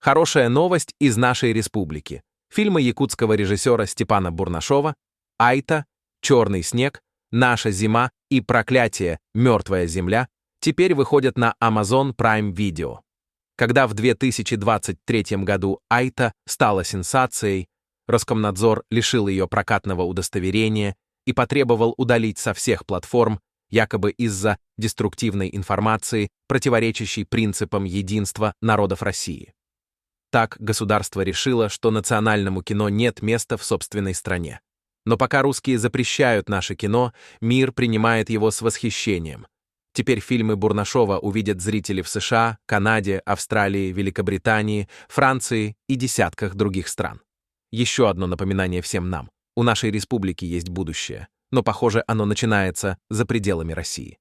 Хорошая новость из нашей республики. Фильмы якутского режиссера Степана Бурнашова «Айта», «Черный снег», «Наша зима» и «Проклятие. Мертвая земля» теперь выходят на Amazon Prime Video. Когда в 2023 году «Айта» стала сенсацией, Роскомнадзор лишил ее прокатного удостоверения и потребовал удалить со всех платформ, якобы из-за деструктивной информации, противоречащей принципам единства народов России. Так государство решило, что национальному кино нет места в собственной стране. Но пока русские запрещают наше кино, мир принимает его с восхищением. Теперь фильмы Бурнашова увидят зрители в США, Канаде, Австралии, Великобритании, Франции и десятках других стран. Еще одно напоминание всем нам. У нашей республики есть будущее, но, похоже, оно начинается за пределами России.